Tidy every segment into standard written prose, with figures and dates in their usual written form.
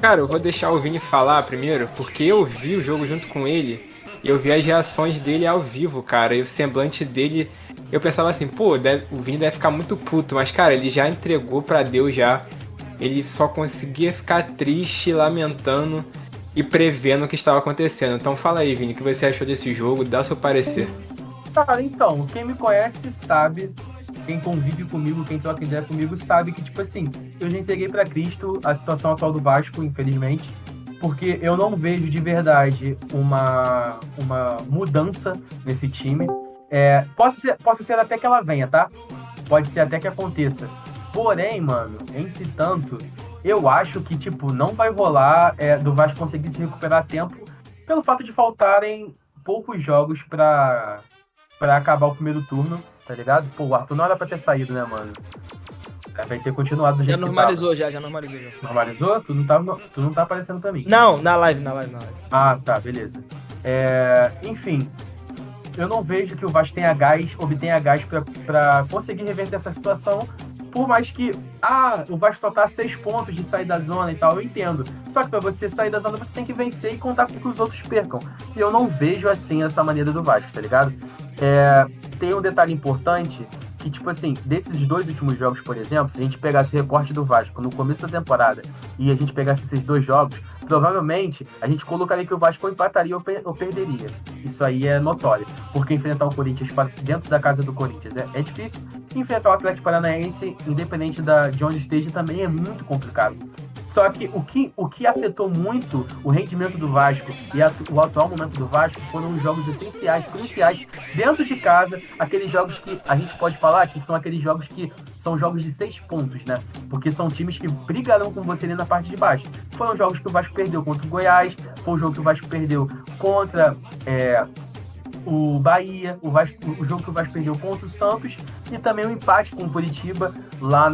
Cara, eu vou deixar o Vini falar primeiro, porque eu vi o jogo junto com ele e eu vi as reações dele ao vivo, cara. E o semblante dele, eu pensava assim, pô, o Vini deve ficar muito puto, mas cara, ele já entregou pra Deus já. Ele só conseguia ficar triste, lamentando e prevendo o que estava acontecendo. Então fala aí, Vini, o que você achou desse jogo? Dá o seu parecer. Cara, então, quem me conhece sabe, quem convive comigo, quem troca ideia comigo, sabe que, tipo assim, eu já entreguei pra Cristo a situação atual do Vasco, infelizmente, porque eu não vejo de verdade uma mudança nesse time. Posso ser até que ela venha, tá? Pode ser até que aconteça. Porém, mano, entretanto, eu acho que, tipo, não vai rolar do Vasco conseguir se recuperar a tempo pelo fato de faltarem poucos jogos pra acabar o primeiro turno, tá ligado? Pô, o Arthur não era pra ter saído, né, mano? Vai ter continuado do Já jeito que tava. normalizou, já normalizou. Já. Normalizou? Tu não tá aparecendo pra mim. Não, na live. Ah, tá, beleza. Enfim, eu não vejo que o Vasco obtenha gás pra conseguir reverter essa situação, por mais que, o Vasco só tá a 6 pontos de sair da zona e tal, eu entendo. Só que pra você sair da zona, você tem que vencer e contar com que os outros percam. E eu não vejo assim essa maneira do Vasco, tá ligado? Tem um detalhe importante que, tipo assim, desses dois últimos jogos, por exemplo, se a gente pegasse o recorte do Vasco no começo da temporada e a gente pegasse esses dois jogos, provavelmente a gente colocaria que o Vasco empataria ou perderia. Isso aí é notório, porque enfrentar o Corinthians dentro da casa do Corinthians é difícil, e enfrentar o Atlético Paranaense, independente de onde esteja, também é muito complicado. Só que o que afetou muito o rendimento do Vasco e o atual momento do Vasco foram os jogos essenciais, cruciais, dentro de casa, aqueles jogos que a gente pode falar que são aqueles jogos que são jogos de 6 pontos, né? Porque são times que brigarão com você ali na parte de baixo. Foram jogos que o Vasco perdeu contra o Goiás, foi um jogo que o Vasco perdeu contra o Bahia, o jogo que o Vasco perdeu contra o Santos e também o empate com o Curitiba lá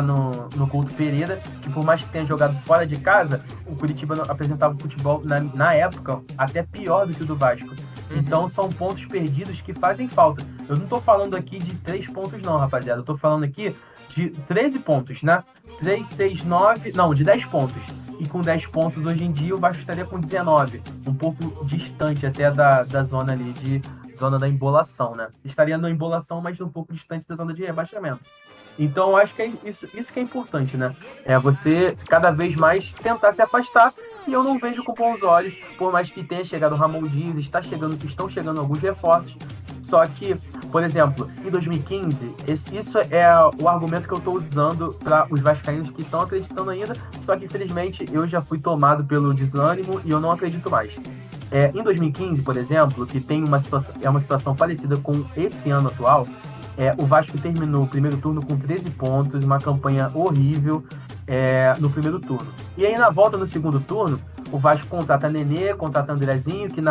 no Couto Pereira, que por mais que tenha jogado fora de casa, o Curitiba apresentava futebol na época até pior do que o do Vasco. Então são pontos perdidos que fazem falta. Eu não tô falando aqui de 3 pontos não, rapaziada. Eu tô falando aqui de 13 pontos, né? 3, 6, 9... Não, de 10 pontos. E com 10 pontos hoje em dia o Vasco estaria com 19. Um pouco distante até da zona ali zona da embolação, né? Estaria na embolação, mas um pouco distante da zona de rebaixamento. Então, eu acho que isso que é importante, né? É você cada vez mais tentar se afastar. E eu não vejo com bons olhos, por mais que tenha chegado o Ramon Dias, estão chegando alguns reforços. Só que, por exemplo, em 2015, isso é o argumento que eu estou usando para os vascaínos que estão acreditando ainda. Só que, infelizmente, eu já fui tomado pelo desânimo e eu não acredito mais. Em 2015, por exemplo, que tem uma situação parecida com esse ano atual, o Vasco terminou o primeiro turno com 13 pontos, uma campanha horrível no primeiro turno. E aí, na volta no segundo turno, o Vasco contrata Nenê, contrata Andrezinho, que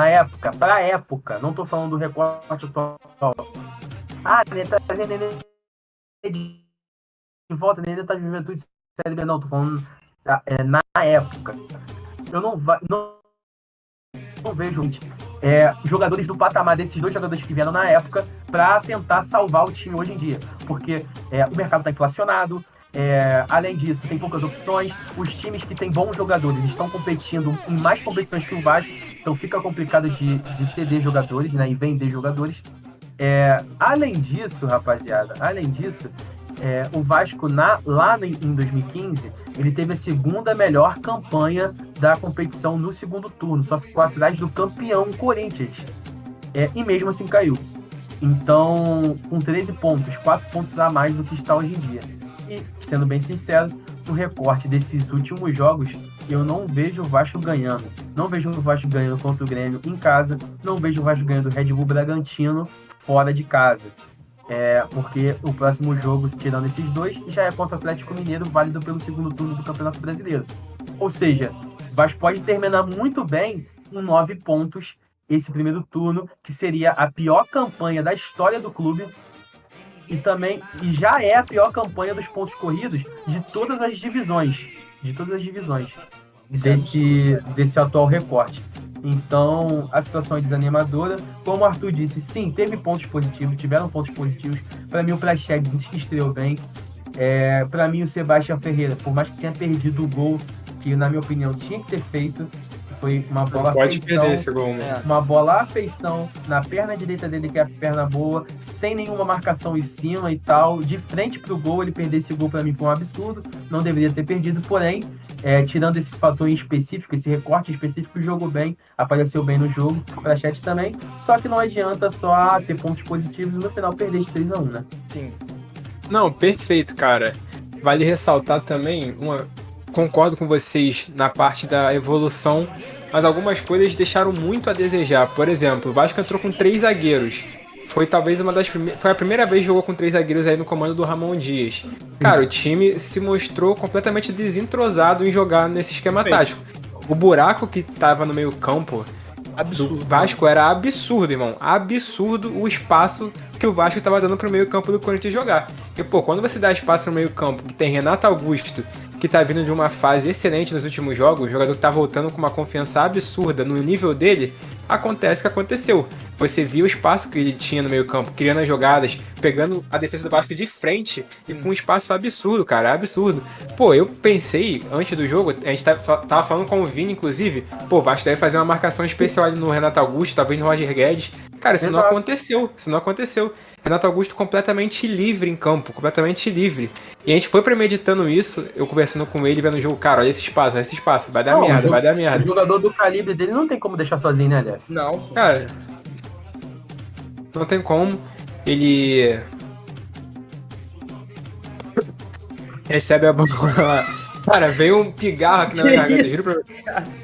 pra época, não tô falando do recorte atual. Nenê tá trazendo Nenê de volta, Nenê tá de Juventude Série B, não, tô falando na época. Eu não vejo jogadores do patamar desses dois jogadores que vieram na época para tentar salvar o time hoje em dia, porque o mercado está inflacionado, além disso tem poucas opções, os times que têm bons jogadores estão competindo em mais competições que o Vasco, então fica complicado de ceder jogadores, né, e vender jogadores. Além disso, rapaziada, o Vasco lá em 2015, ele teve a segunda melhor campanha da competição no segundo turno, só ficou atrás do campeão Corinthians, e mesmo assim caiu. Então, com 13 pontos, 4 pontos a mais do que está hoje em dia. E, sendo bem sincero, no recorte desses últimos jogos, eu não vejo o Vasco ganhando. Não vejo o Vasco ganhando contra o Grêmio em casa, não vejo o Vasco ganhando o Red Bull Bragantino fora de casa. Porque o próximo jogo, tirando esses dois, já é contra o Atlético Mineiro, válido pelo segundo turno do Campeonato Brasileiro. Ou seja, o Vasco pode terminar muito bem com 9 pontos esse primeiro turno, que seria a pior campanha da história do clube e já é a pior campanha dos pontos corridos de todas as divisões. Desse atual recorte. Então, a situação é desanimadora. Como o Arthur disse, sim, tiveram pontos positivos. Para mim, o Praxedes estreou bem. Para mim, o Sebastião Ferreira, por mais que tenha perdido o gol, que na minha opinião tinha que ter feito, que foi uma bola Não pode feição, perder esse gol, mano. uma bola à feição na perna direita dele, que é a perna boa, sem nenhuma marcação em cima e tal, de frente pro gol. Ele perder esse gol pra mim foi um absurdo, não deveria ter perdido, porém, tirando esse fator em específico, esse recorte específico, jogou bem, apareceu bem no jogo, pra chat também, só que não adianta só ter pontos positivos e no final perder de 3-1, né? Sim. Não, perfeito, cara. Vale ressaltar também, concordo com vocês na parte da evolução, mas algumas coisas deixaram muito a desejar. Por exemplo, o Vasco entrou com 3 zagueiros. Foi talvez foi a primeira vez que jogou com 3 zagueiros aí no comando do Ramon Dias. Cara, o time se mostrou completamente desentrosado em jogar nesse esquema tático. O buraco que tava no meio campo do Vasco era absurdo, irmão. Absurdo o espaço que o Vasco tava dando pro meio campo do Corinthians jogar. Porque, pô, quando você dá espaço no meio campo, que tem Renato Augusto, que tá vindo de uma fase excelente nos últimos jogos, o jogador que tá voltando com uma confiança absurda no nível dele, acontece o que aconteceu. Você viu o espaço que ele tinha no meio campo, criando as jogadas, pegando a defesa do Vasco de frente e com um espaço absurdo, cara, absurdo. Pô, eu pensei, antes do jogo, a gente tava falando com o Vini, inclusive, pô, o Vasco deve fazer uma marcação especial ali no Renato Augusto, talvez no Roger Guedes. Cara, isso não aconteceu. Renato Augusto completamente livre em campo, completamente livre. E a gente foi premeditando isso, eu conversando com ele, vendo o jogo, cara, olha esse espaço, vai dar merda, vai dar merda. O jogador do calibre dele não tem como deixar sozinho, né, Jeff? Não, pô. Cara, não tem como. Ele recebe a bola lá. Cara, veio um pigarro aqui na minha garganta, juro pra você.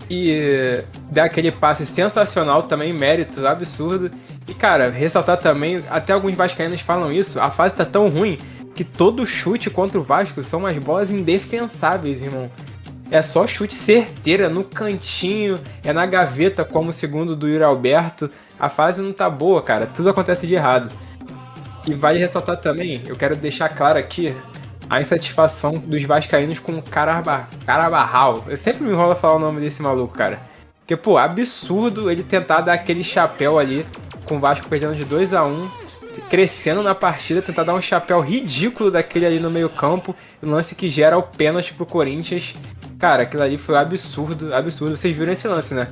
E dá aquele passe sensacional também, mérito absurdo. E, cara, ressaltar também, até alguns vascaínos falam isso, a fase tá tão ruim que todo chute contra o Vasco são umas bolas indefensáveis, irmão. É só chute certeira, no cantinho, é na gaveta, como segundo do Yuri Alberto. A fase não tá boa, cara, tudo acontece de errado. E vale ressaltar também, eu quero deixar claro aqui, a insatisfação dos vascaínos com o Carabarral. Eu sempre me enrolo a falar o nome desse maluco, cara. Porque, pô, absurdo ele tentar dar aquele chapéu ali, com o Vasco perdendo de 2-1, crescendo na partida, tentar dar um chapéu ridículo daquele ali no meio campo, um lance que gera o pênalti pro Corinthians. Cara, aquilo ali foi absurdo. Vocês viram esse lance, né?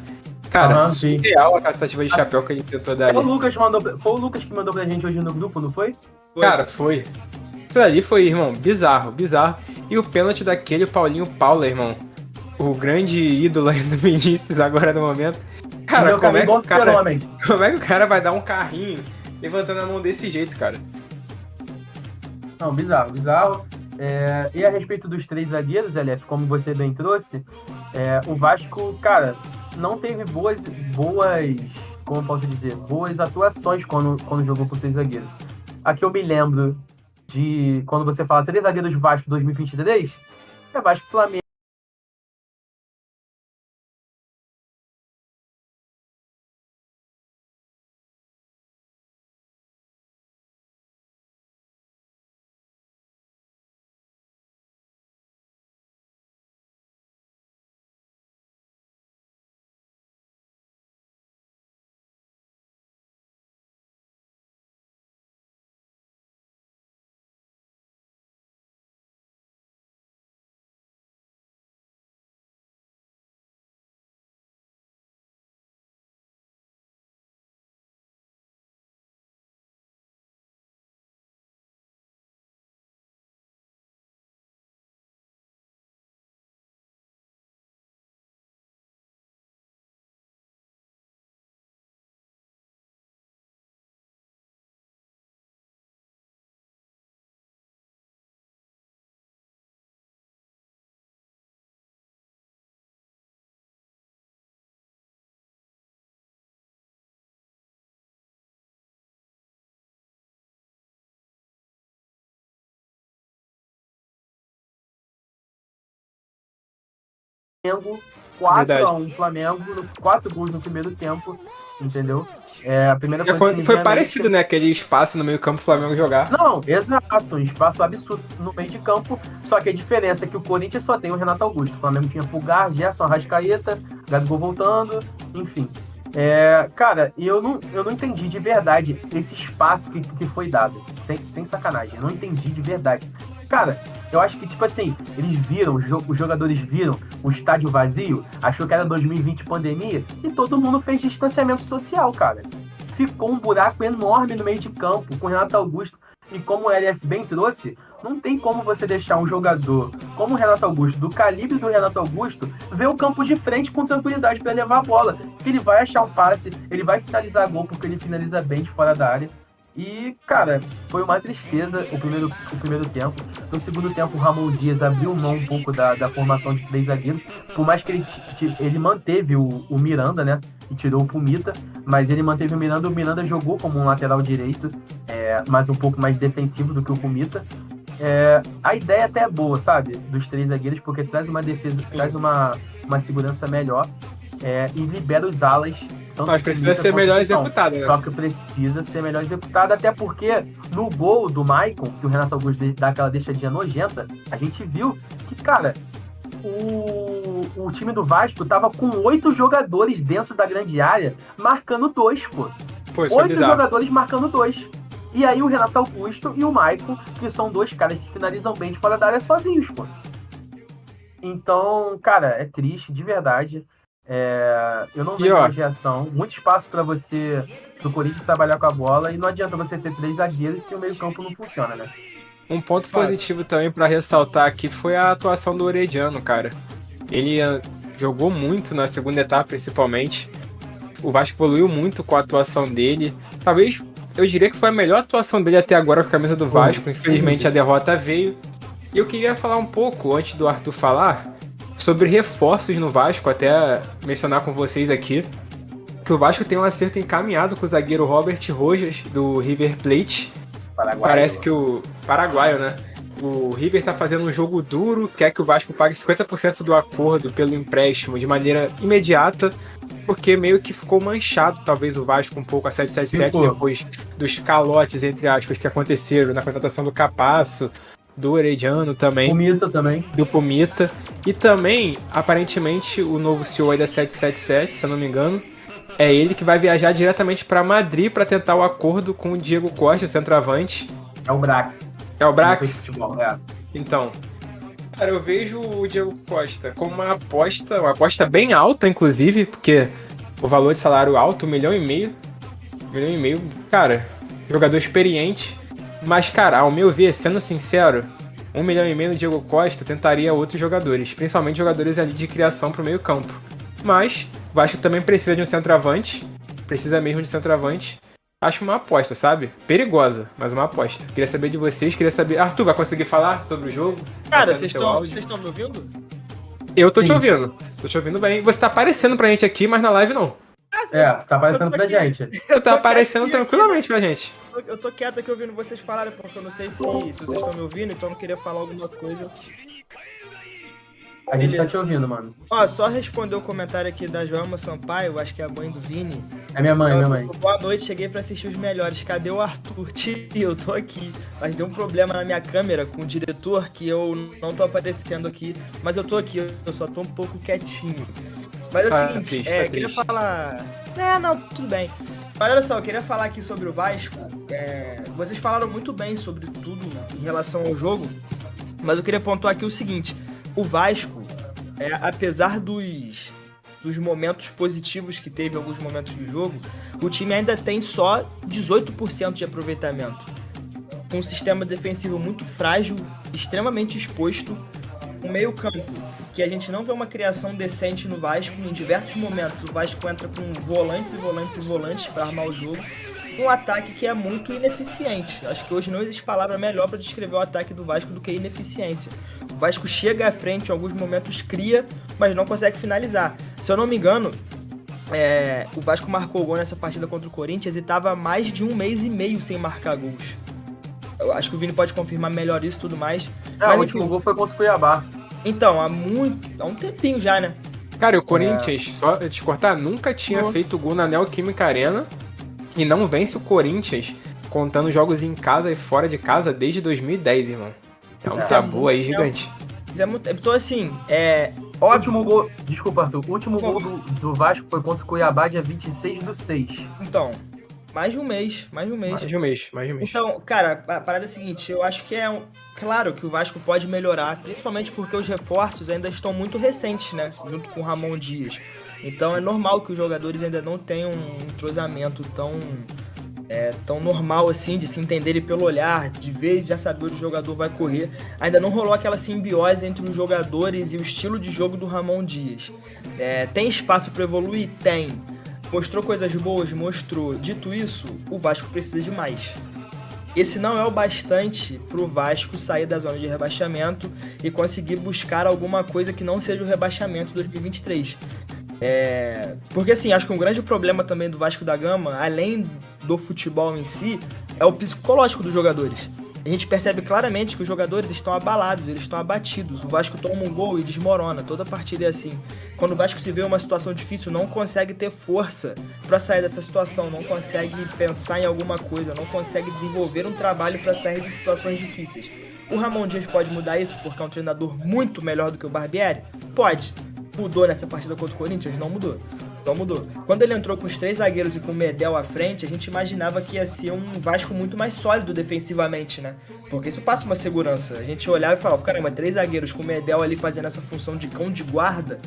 Cara, surreal a tentativa de chapéu que ele tentou dar ali. Foi o Lucas que mandou pra gente hoje no grupo, não foi? Cara, foi. Aquilo ali foi, irmão, bizarro. E o pênalti daquele Paulinho Paula, irmão. O grande ídolo aí do Vinícius agora no momento. Cara, como é que o cara vai dar um carrinho levantando a mão desse jeito, cara? Não, bizarro. E a respeito dos 3 zagueiros, LF, como você bem trouxe, o Vasco, cara, não teve boas, como eu posso dizer, boas atuações quando jogou com 3 zagueiros. Aqui eu me lembro de quando você fala 3 zagueiros Vasco 2023, é Vasco Flamengo. Flamengo, 4-1 Flamengo, 4 gols no primeiro tempo, entendeu? A primeira coisa que foi parecido, né? Aquele espaço no meio campo do Flamengo jogar. Não, exato, um espaço absurdo no meio de campo, só que a diferença é que o Corinthians só tem o Renato Augusto, o Flamengo tinha Pulgar, Gerson, Arrascaeta, Gabigol voltando, enfim. Cara, eu não entendi de verdade esse espaço que foi dado, sem sacanagem, eu não entendi de verdade. cara, eu acho que, tipo assim, eles viram, os jogadores viram o estádio vazio, achou que era 2020 pandemia, e todo mundo fez distanciamento social, cara. Ficou um buraco enorme no meio de campo, com o Renato Augusto. E como o LF bem trouxe, não tem como você deixar um jogador como o Renato Augusto, do calibre do Renato Augusto, ver o campo de frente com tranquilidade para levar a bola. Porque ele vai achar um passe, ele vai finalizar gol, porque ele finaliza bem de fora da área. E, cara, foi uma tristeza o primeiro tempo. No segundo tempo, o Ramon Dias abriu mão um pouco da formação de 3 zagueiros. Por mais que ele manteve o Miranda, né? E tirou o Pumita. Mas ele manteve o Miranda. O Miranda jogou como um lateral direito, mas um pouco mais defensivo do que o Pumita. A ideia até é boa, sabe? Dos 3 zagueiros, porque traz uma defesa, traz uma segurança melhor. E libera os alas. Mas precisa ser melhor executada, né? Só que precisa ser melhor executada, até porque no gol do Maicon, que o Renato Augusto dá aquela deixadinha nojenta, a gente viu que, cara, o time do Vasco tava com 8 jogadores dentro da grande área, marcando 2, pô. 8 jogadores marcando 2. E aí o Renato Augusto e o Maicon, que são 2 caras que finalizam bem de fora da área sozinhos, pô. Então, cara, é triste, de verdade. Eu não vejo reação, muito espaço para você, pro Corinthians, trabalhar com a bola, e não adianta você ter 3 zagueiros se o meio campo não funciona, né? Um ponto positivo também para ressaltar aqui foi a atuação do Orediano, cara. Ele jogou muito na segunda etapa, principalmente. O Vasco evoluiu muito com a atuação dele. Talvez, eu diria que foi a melhor atuação dele até agora com a camisa do Vasco. Infelizmente a derrota veio. E eu queria falar um pouco, antes do Arthur falar, sobre reforços no Vasco, até mencionar com vocês aqui, que o Vasco tem um acerto encaminhado com o zagueiro Robert Rojas, do River Plate. Paraguaio. Parece que o paraguaio, né? O River tá fazendo um jogo duro, quer que o Vasco pague 50% do acordo pelo empréstimo de maneira imediata, porque meio que ficou manchado, talvez, o Vasco um pouco a 777 depois dos calotes, entre aspas, que aconteceram na contratação do Capasso, do Orediano também. Pumita também. Do Pumita. E também, aparentemente, o novo CEO aí da 777, se eu não me engano, é ele que vai viajar diretamente para Madrid para tentar o acordo com o Diego Costa, o centroavante. É o Brax. É o Brax? Então, cara, eu vejo o Diego Costa como uma aposta bem alta, inclusive, porque o valor de salário alto, 1,5 milhão. 1,5 milhão, cara, jogador experiente. Mas, cara, ao meu ver, sendo sincero, 1,5 milhão no Diego Costa tentaria outros jogadores, principalmente jogadores ali de criação pro meio campo. Mas o Vasco também precisa de um centroavante, precisa mesmo de centroavante. Acho uma aposta, sabe? Perigosa, mas uma aposta. Queria saber de vocês, Arthur, vai conseguir falar sobre o jogo? Cara, vocês estão me ouvindo? Eu tô te ouvindo. Tô te ouvindo bem. Você tá aparecendo pra gente aqui, mas na live não. Tá aparecendo pra gente. Tá aparecendo tranquilamente pra gente. Eu tô quieto aqui ouvindo vocês falarem, porque eu não sei se vocês estão me ouvindo, então eu não queria falar alguma coisa. A gente tá te ouvindo, mano. Ó, só responder o comentário aqui da Joelma Sampaio, acho que é a mãe do Vini. É minha mãe. Boa noite, cheguei pra assistir os melhores. Cadê o Arthur? Tio, eu tô aqui. Mas deu um problema na minha câmera com o diretor, que eu não tô aparecendo aqui. Mas eu tô aqui, eu só tô um pouco quietinho. Mas é o seguinte, queria falar... Não, tudo bem. Mas olha só, eu queria falar aqui sobre o Vasco. Vocês falaram muito bem sobre tudo em relação ao jogo, mas eu queria pontuar aqui o seguinte. O Vasco, apesar dos momentos positivos que teve em alguns momentos do jogo, o time ainda tem só 18% de aproveitamento. Com um sistema defensivo muito frágil, extremamente exposto, um meio campo que a gente não vê uma criação decente no Vasco. Em diversos momentos o Vasco entra com volantes para armar o jogo. Um ataque que é muito ineficiente. Acho que hoje não existe palavra melhor para descrever o ataque do Vasco do que ineficiência. O Vasco chega à frente, em alguns momentos cria, mas não consegue finalizar. Se eu não me engano, o Vasco marcou gol nessa partida contra o Corinthians e estava há mais de 1 mês e meio sem marcar gols. Eu acho que o Vini pode confirmar melhor isso e tudo mais. Mas, o último gol foi contra o Cuiabá. Então, há um tempinho já, né? Cara, o Corinthians, só te cortar, nunca tinha feito gol na Neoquímica Arena e não vence o Corinthians contando jogos em casa e fora de casa desde 2010, irmão. É um tabu aí gigante. Então, assim, óbvio. O último gol, desculpa, Arthur, o último gol do Vasco foi contra o Cuiabá dia 26/6. Então, Mais de um mês. Mais de um mês. Então, cara, a parada é a seguinte, eu acho que claro que o Vasco pode melhorar, principalmente porque os reforços ainda estão muito recentes, né? Junto com o Ramon Dias. Então é normal que os jogadores ainda não tenham um entrosamento tão normal assim, de se entenderem pelo olhar, de vez já saber onde o jogador vai correr. Ainda não rolou aquela simbiose entre os jogadores e o estilo de jogo do Ramon Dias. Tem espaço para evoluir? Tem. Mostrou coisas boas? Mostrou. Dito isso, o Vasco precisa de mais. Esse não é o bastante pro Vasco sair da zona de rebaixamento e conseguir buscar alguma coisa que não seja o rebaixamento 2023. Porque assim, acho que um grande problema também do Vasco da Gama, além do futebol em si, é o psicológico dos jogadores. A gente percebe claramente que os jogadores estão abalados, eles estão abatidos. O Vasco toma um gol e desmorona, toda partida é assim. Quando o Vasco se vê em uma situação difícil, não consegue ter força para sair dessa situação, não consegue pensar em alguma coisa, não consegue desenvolver um trabalho para sair de situações difíceis. O Ramon Dias pode mudar isso porque é um treinador muito melhor do que o Barbieri? Pode. Mudou nessa partida contra o Corinthians? Não mudou. Não mudou. Quando ele entrou com os 3 zagueiros e com o Medel à frente, a gente imaginava que ia ser um Vasco muito mais sólido defensivamente, né? Porque isso passa uma segurança. A gente olhava e falava, caramba, 3 zagueiros com o Medel ali fazendo essa função de cão de guarda.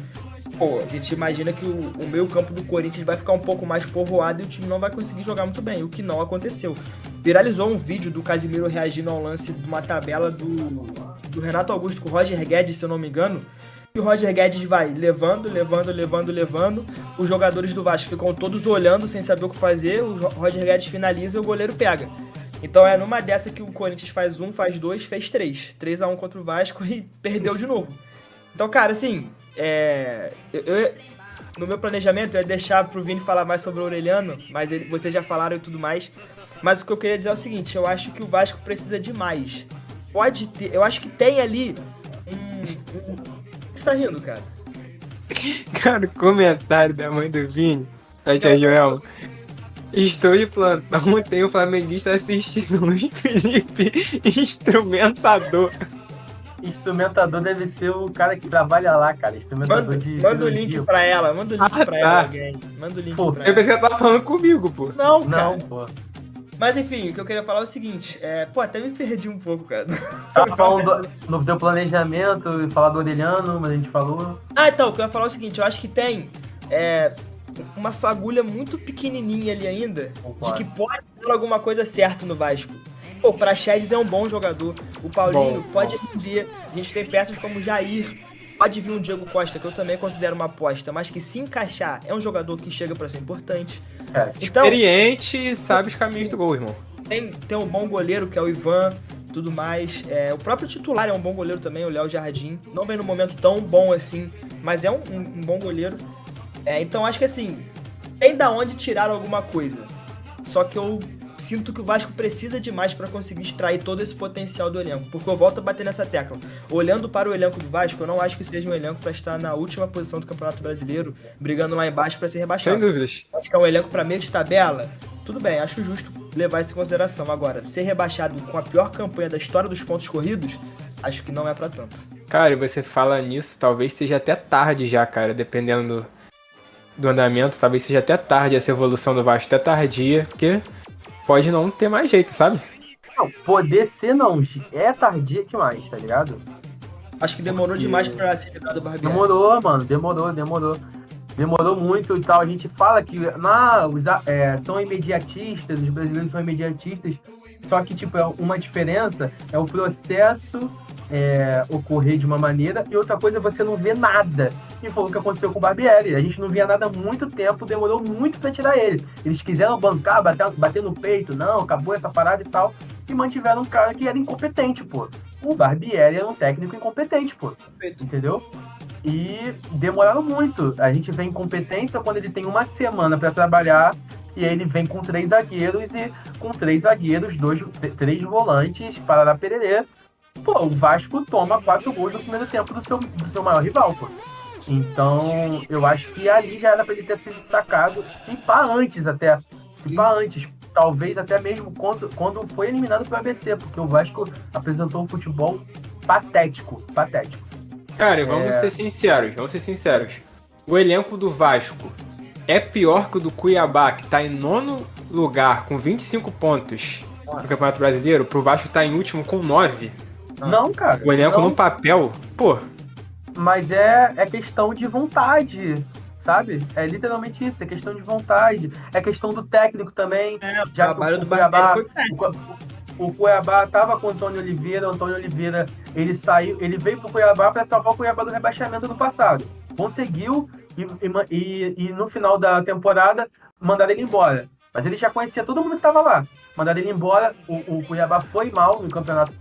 Pô, a gente imagina que o meio campo do Corinthians vai ficar um pouco mais povoado e o time não vai conseguir jogar muito bem, o que não aconteceu. Viralizou um vídeo do Casimiro reagindo ao lance de uma tabela do Renato Augusto com o Roger Guedes, se eu não me engano. E o Roger Guedes vai levando. Os jogadores do Vasco ficam todos olhando sem saber o que fazer. O Roger Guedes finaliza e o goleiro pega. Então é numa dessa que o Corinthians faz 1, faz 2, fez 3. 3-1 contra o Vasco e perdeu de novo. Então, cara, assim, no meu planejamento eu ia deixar pro Vini falar mais sobre o Aureliano, mas vocês já falaram e tudo mais. Mas o que eu queria dizer é o seguinte, eu acho que o Vasco precisa de mais. Pode ter, eu acho que tem ali O que você tá rindo, cara? Cara, o comentário da mãe do Vini, a tia Joelma. Estou de plantão, tem um flamenguista assistindo Luiz Felipe, instrumentador. Instrumentador deve ser o cara que trabalha lá, cara. Instrumentador manda o link pra ela, alguém. Manda o link pra ela. Eu pensei que ela tava falando comigo, pô. Não, cara. Não, pô. Mas enfim, o que eu queria falar é o seguinte, até me perdi um pouco, cara. Tava falando do teu planejamento e falar do Aureliano, mas a gente falou. Então, o que eu ia falar é o seguinte, eu acho que tem uma fagulha muito pequenininha ali ainda, de que pode dar alguma coisa certa no Vasco. Pô, o Praxedes é um bom jogador, o Paulinho pode render, a gente tem peças como o Jair, pode vir um Diego Costa, que eu também considero uma aposta, mas que se encaixar é um jogador que chega pra ser importante. Então, experiente, sabe os caminhos do gol, irmão. Tem um bom goleiro, que é o Ivan, tudo mais. O próprio titular é um bom goleiro também, o Léo Jardim. Não vem no momento tão bom assim, mas é um bom goleiro. Então acho que assim, tem da onde tirar alguma coisa. Só que eu sinto que o Vasco precisa de mais para conseguir extrair todo esse potencial do elenco. Porque eu volto a bater nessa tecla. Olhando para o elenco do Vasco, eu não acho que seja um elenco para estar na última posição do Campeonato Brasileiro, brigando lá embaixo para ser rebaixado. Sem dúvidas. Acho que é um elenco para meio de tabela. Tudo bem, acho justo levar isso em consideração. Agora, ser rebaixado com a pior campanha da história dos pontos corridos, acho que não é para tanto. Cara, e você fala nisso, talvez seja até tarde já, cara, dependendo do andamento, talvez seja até tarde essa evolução do Vasco, até tardia, porque pode não ter mais jeito, sabe? Não, poder ser não, é tardia demais, tá ligado? Acho que demorou demais pra ser ligado o Barbieri. Demorou, mano, demorou muito e tal. A gente fala que são imediatistas, os brasileiros são imediatistas, só que, tipo, uma diferença é o processo ocorrer de uma maneira e outra coisa é você não vê nada. E foi o que aconteceu com o Barbieri. A gente não via nada há muito tempo, demorou muito pra tirar ele. Eles quiseram bancar, bater no peito, não, acabou essa parada e tal, e mantiveram um cara que era incompetente, pô. O Barbieri era um técnico incompetente, pô. Entendeu? E demoraram muito. A gente vê incompetência quando ele tem uma semana pra trabalhar e aí ele vem com 3 zagueiros e com 3 zagueiros, 3 volantes, parará pererê. Pô, o Vasco toma 4 gols no primeiro tempo do seu maior rival, pô. Então, eu acho que ali já era pra ele ter sido sacado, se pá antes. Talvez até mesmo quando foi eliminado pro ABC, porque o Vasco apresentou um futebol patético. Cara, vamos ser sinceros. O elenco do Vasco é pior que o do Cuiabá, que tá em nono lugar com 25 pontos no Campeonato Brasileiro, pro Vasco tá em último com 9. Não, cara. O elenco não. no papel, pô, Mas é questão de vontade, sabe? É literalmente isso, é questão de vontade. É questão do técnico também. O Já que trabalho o do Cuiabá, Barbieri foi péssimo. o Cuiabá tava com o Antônio Oliveira, ele saiu, ele veio pro Cuiabá para salvar o Cuiabá do rebaixamento do passado. Conseguiu e no final da temporada mandaram ele embora. Mas ele já conhecia todo mundo que tava lá. Mandaram ele embora, o Cuiabá foi mal no campeonato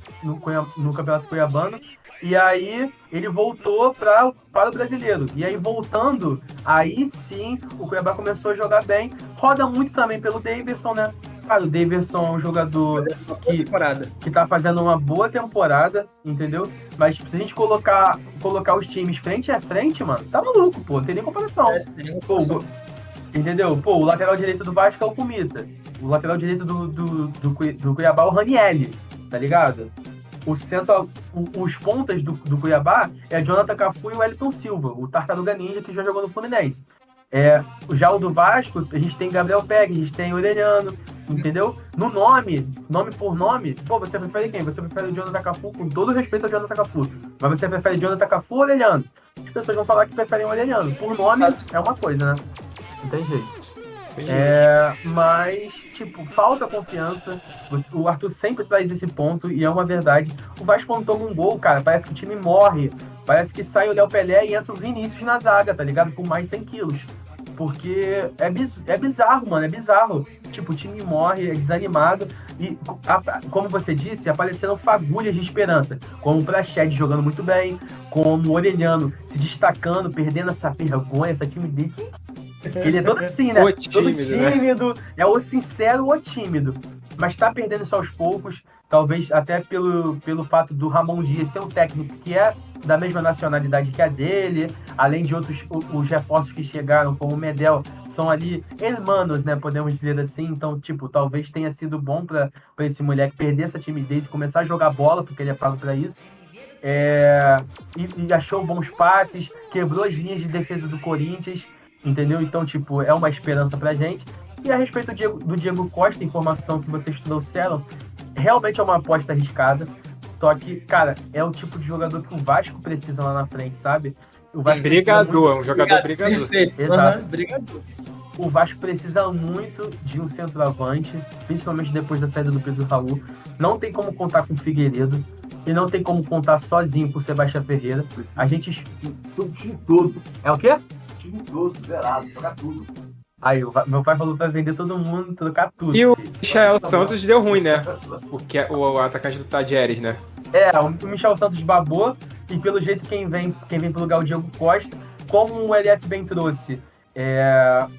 cuiabano, e aí ele voltou para o brasileiro. E aí voltando, aí sim o Cuiabá começou a jogar bem. Roda muito também pelo Daverson, né? Cara, o Daverson é um jogador que tá fazendo uma boa temporada, entendeu? Mas se a gente colocar os times frente a frente, mano, tá maluco, pô, não tem nem comparação. Pô, entendeu? Pô, o lateral direito do Vasco é o Kumita. O lateral direito do Cuiabá é o Ranielli, tá ligado? Os pontas do Cuiabá é Jonathan Cafu e o Wellington Silva, o Tartaruga Ninja que já jogou no Fluminense. Já o do Vasco, a gente tem Gabriel Peck, a gente tem o Orelhano, entendeu? No nome por nome, pô, você prefere quem? Você prefere o Jonathan Cafu, com todo respeito ao Jonathan Cafu, mas você prefere Jonathan Cafu ou Orelhano? As pessoas vão falar que preferem o Orelhano. Por nome é uma coisa, né? Não tem jeito. Mas, tipo, falta confiança. O Arthur sempre traz esse ponto e é uma verdade. O Vasco quando toma um gol, cara, parece que o time morre. Parece que sai o Léo Pelé e entra o Vinícius na zaga, tá ligado? Com mais 100 quilos. Porque é bizarro, mano, é bizarro. Tipo, o time morre, é desanimado. E, como você disse, apareceram fagulhas de esperança. Como o Praxedes jogando muito bem, como o Orelhano se destacando, perdendo essa vergonha, essa timidez. Ele é todo assim, né? Todo tímido, né? É o sincero ou tímido. Mas tá perdendo isso aos poucos. Talvez até pelo fato do Ramon Dias ser um técnico que é da mesma nacionalidade que a dele. Além de outros, os reforços que chegaram, como o Medel, são ali hermanos, né? Podemos dizer assim. Então, tipo, talvez tenha sido bom pra esse moleque perder essa timidez e começar a jogar bola, porque ele é pago pra isso. E achou bons passes, quebrou as linhas de defesa do Corinthians. Entendeu? Então, tipo, é uma esperança pra gente. E a respeito do Diego Costa, informação que vocês trouxeram, realmente é uma aposta arriscada. Só que, cara, é o tipo de jogador que o Vasco precisa lá na frente, sabe? O Vasco brigador, é um jogador brigador. Perfeito. Exato. Brigador. O Vasco precisa muito de um centroavante, principalmente depois da saída do Pedro Raul. Não tem como contar com o Figueiredo. E não tem como contar sozinho com o Sebastião Ferreira. A gente... Tudo. É o quê? Time todo, zerado, jogar tudo. Aí, meu pai falou pra vender todo mundo, trocar tudo. E o Michael Santos deu ruim, né? O atacante do Tadieres, né? O Michel Santos babou, e pelo jeito quem vem pro lugar é o Diego Costa. Como o LF bem trouxe,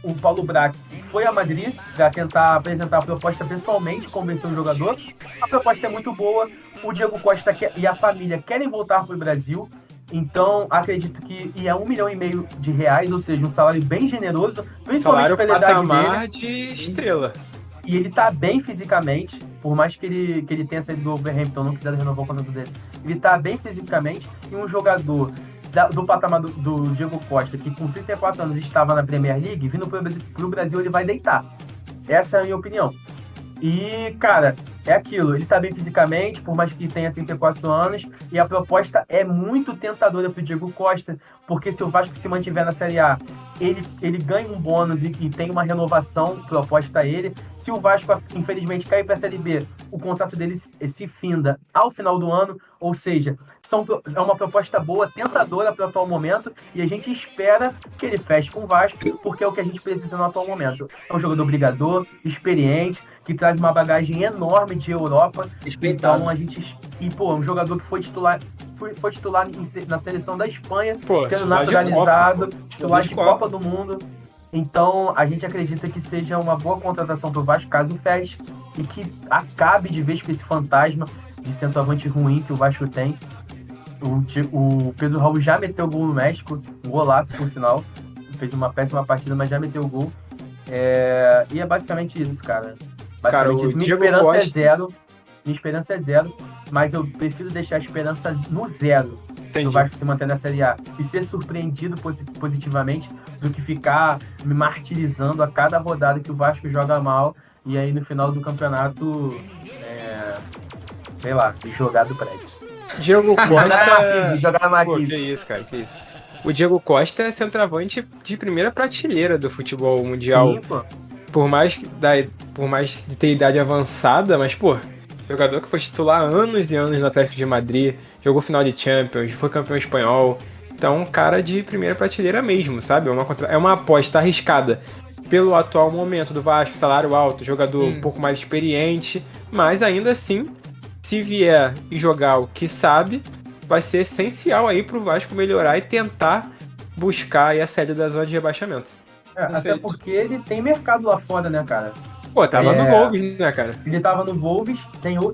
o Paulo Brax foi a Madrid para tentar apresentar a proposta pessoalmente, convencer o jogador. A proposta é muito boa, o Diego Costa e a família querem voltar pro Brasil. Então, acredito que é R$1,5 milhão de reais, ou seja, um salário bem generoso, principalmente Salário pela idade patamar dele. de estrela. E ele tá bem fisicamente, por mais que ele tenha saído do Wolverhampton, não quiser renovar o contrato dele. Ele tá bem fisicamente, e um jogador do patamar do Diego Costa, que com 34 anos estava na Premier League, vindo pro Brasil, ele vai deitar. Essa é a minha opinião. E, cara, é aquilo, ele tá bem fisicamente, por mais que tenha 34 anos, e a proposta é muito tentadora pro Diego Costa, porque se o Vasco se mantiver na Série A, ele ganha um bônus e tem uma renovação proposta a ele. Se o Vasco, infelizmente, cair pra Série B, o contrato dele se finda ao final do ano, ou seja, é uma proposta boa, tentadora para o atual momento, e a gente espera que ele feche com o Vasco, porque é o que a gente precisa no atual momento. É um jogador brigador, experiente, que traz uma bagagem enorme de Europa. Respeitado. Então é um jogador que foi titular na seleção da Espanha, sendo naturalizado, titular de Copa do Mundo. Então a gente acredita que seja uma boa contratação pro Vasco, caso feche, e que acabe de vez com esse fantasma de centroavante ruim que o Vasco tem. O Pedro Raul já meteu gol no México, um golaço por sinal, fez uma péssima partida, mas já meteu gol. E é basicamente isso, cara. Minha esperança é zero, mas eu prefiro deixar a esperança no zero. Do Vasco se manter na Série A e ser surpreendido positivamente do que ficar me martirizando a cada rodada que o Vasco joga mal e aí no final do campeonato, sei lá, jogar do prédio. Diego Costa. Jogar na Pô, Marquise. que isso, cara, que isso. O Diego Costa é centroavante de primeira prateleira do futebol mundial. Sim, pô. Por mais de ter idade avançada, mas, pô, jogador que foi titular anos e anos no Atlético de Madrid, jogou final de Champions, foi campeão espanhol. Então, um cara de primeira prateleira mesmo, sabe? É uma aposta arriscada pelo atual momento do Vasco, salário alto, jogador um pouco mais experiente, mas ainda assim, se vier e jogar o que sabe, vai ser essencial aí pro Vasco melhorar e tentar buscar aí a saída da zona de rebaixamento. Até Perfeito. porque ele tem mercado lá fora, né, cara? Pô, tava no Wolves, né, cara? Ele tava no Wolves,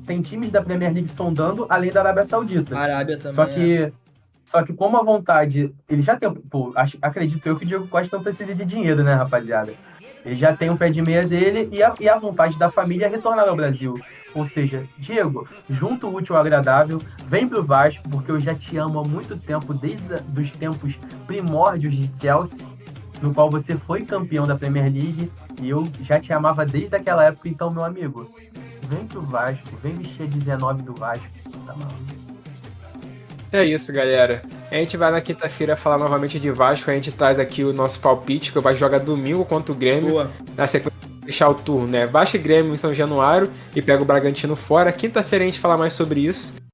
tem times da Premier League sondando, além da Arábia Saudita. Arábia também. Só que como a vontade... Ele já tem... Pô, acredito eu que o Diego Costa não precisa de dinheiro, né, rapaziada? Ele já tem o pé de meia dele e a vontade da família é retornar ao Brasil. Ou seja, Diego, junto o útil ao agradável, vem pro Vasco, porque eu já te amo há muito tempo, desde os tempos primórdios de Chelsea, no qual você foi campeão da Premier League, e eu já te amava desde aquela época. Então, meu amigo, vem pro Vasco, vem vestir a 19 do Vasco, tá maluco? É isso, galera. A gente vai na quinta-feira falar novamente de Vasco. A gente traz aqui o nosso palpite, que o Vasco joga domingo contra o Grêmio. Boa. Na sequência, fechar o turno, né? Vasco e Grêmio em São Januário e pega o Bragantino fora. Quinta-feira a gente fala mais sobre isso.